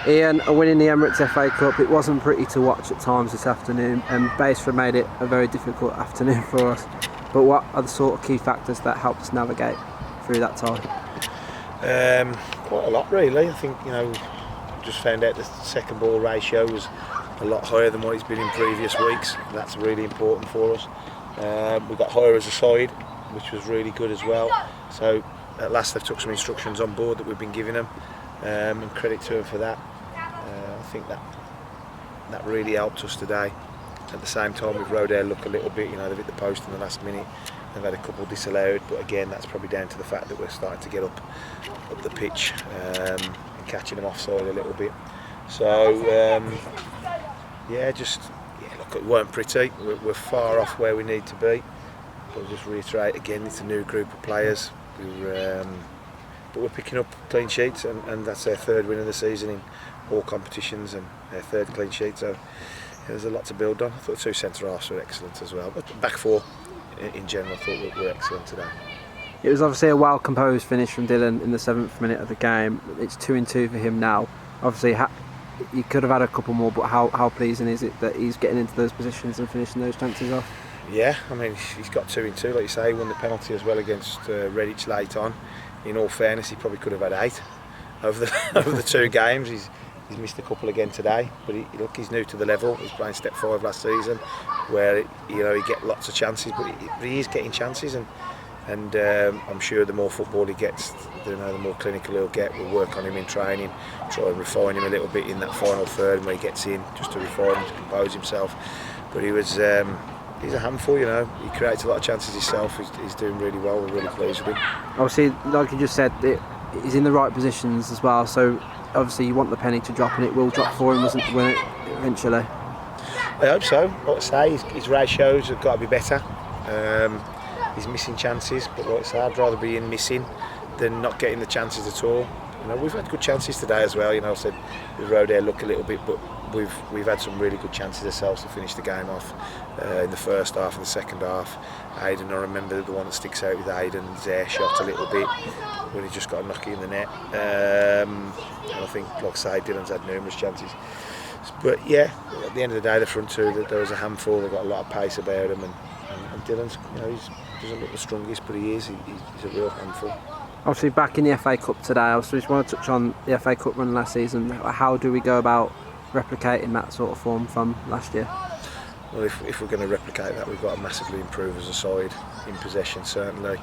Ian, winning the Emirates FA Cup, it wasn't pretty to watch at times this afternoon, and Basra made it a very difficult afternoon for us. But what are the sort of key factors that helped us navigate through that time? Quite a lot, really. I think, just found out the second ball ratio was a lot higher than what it's been in previous weeks. That's really important for us. We got higher as a side, which was really good as well. So at last they've took some instructions on board that we've been giving them, and credit to them for that. I think that really helped us today. At the same time, with Rodale look a little bit, they've hit the post in the last minute. They've had a couple disallowed, but again, that's probably down to the fact that we're starting to get up the pitch and catching them offside a little bit. So look, it weren't pretty. We're far off where we need to be. But I'll just reiterate again, it's a new group of players. But we're picking up clean sheets, and that's their third win of the season in all competitions, and their third clean sheet. So there's a lot to build on. I thought the two centre halves were excellent as well. But back four, in general, I thought were excellent today. It was obviously a well-composed finish from Dylan in the 7th minute of the game. It's 2-2 for him now. Obviously, he could have had a couple more, but how pleasing is it that he's getting into those positions and finishing those chances off? Yeah, I mean, he's got 2-2, like you say. He won the penalty as well against Redditch late on. In all fairness, he probably could have had 8 over the 2 games. He's missed a couple again today, but he's new to the level. He's playing step 5 last season, where he get lots of chances, but he is getting chances, and I'm sure the more football he gets, the more clinical he'll get. We'll work on him in training, try and refine him a little bit in that final third when he gets in, just to refine him, to compose himself. But he's a handful, He creates a lot of chances himself. He's doing really well. We're really pleased with him. Obviously, like you just said, he's in the right positions as well. So obviously, you want the penny to drop, and it will drop for him, won't it, eventually? I hope so. Like I say, his ratios have got to be better. He's missing chances, but like I say, I'd rather be in missing than not getting the chances at all. We've had good chances today as well. I said the road there look a little bit, but we've had some really good chances ourselves to finish the game off in the first half and the second half. Aidan, I remember the one that sticks out with Aidan's air shot a little bit when he just got a knock in the net. And I think, like I say, Dylan's had numerous chances. But yeah, at the end of the day, the front two, there was a handful. They've got a lot of pace about him, and Dylan's, he doesn't look the strongest, but he is. He's a real handful. Obviously, back in the FA Cup today, I just want to touch on the FA Cup run last season. How do we go about replicating that sort of form from last year? Well, if we're going to replicate that, we've got to massively improve as a side in possession, certainly.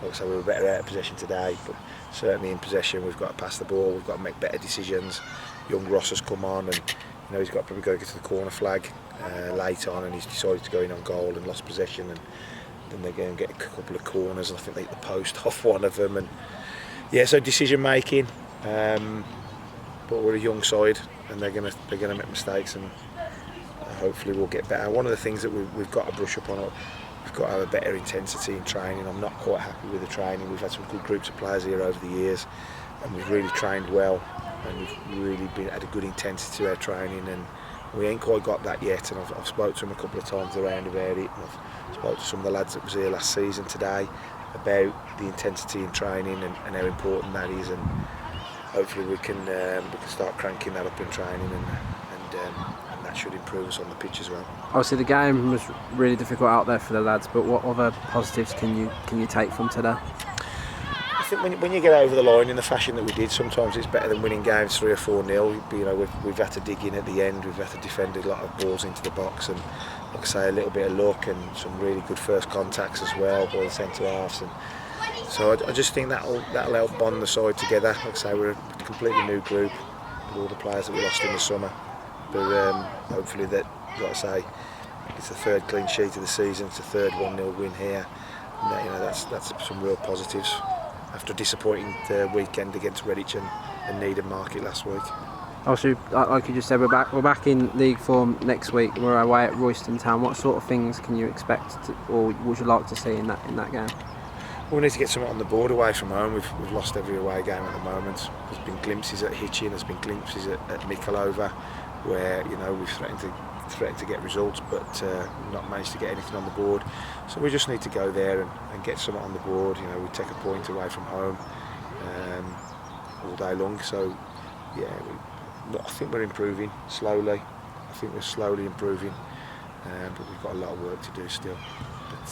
Like I say, we were better out of possession today, but certainly in possession, we've got to pass the ball, we've got to make better decisions. Young Ross has come on, and he's got to probably go get to the corner flag late on, and he's decided to go in on goal and lost possession, and then they're going to get a couple of corners, and I think they hit the post off one of them, and yeah, so decision making. But we're a young side, and they're going to make mistakes, and hopefully we'll get better. One of the things that we've got to brush up on, we've got to have a better intensity in training. I'm not quite happy with the training. We've had some good groups of players here over the years, and we've really trained well, and we've really had a good intensity to our training, and we ain't quite got that yet. And I've spoke to them a couple of times around about it, and I've spoke to some of the lads that was here last season today about the intensity in training and how important that is, and hopefully we can start cranking that up in training, and that should improve us on the pitch as well. Obviously, the game was really difficult out there for the lads, but what other positives can you take from today? I think when you get over the line in the fashion that we did, sometimes it's better than winning games 3 or 4-0. We've had to dig in at the end. We've had to defend a lot of balls into the box, and like I say, a little bit of luck and some really good first contacts as well by the centre halves. And so I just think that'll help bond the side together. Like I say, we're a completely new group with all the players that we lost in the summer. But hopefully that, like I say, it's the third clean sheet of the season. It's the third 1-0 win here. And that's some real positives after a disappointing weekend against Redditch and Needham Market last week. Obviously, like you just said, we're back in league form next week. We're away at Royston Town. What sort of things can you expect, or would you like to see in that game? We need to get something on the board away from home. We've lost every away game at the moment. There's been glimpses at Hitchin, there's been glimpses at Mikolova, where we've threatened to get results, but not managed to get anything on the board. So we just need to go there and get something on the board. We take a point away from home all day long. So yeah, I think we're improving slowly. I think we're slowly improving, but we've got a lot of work to do still. But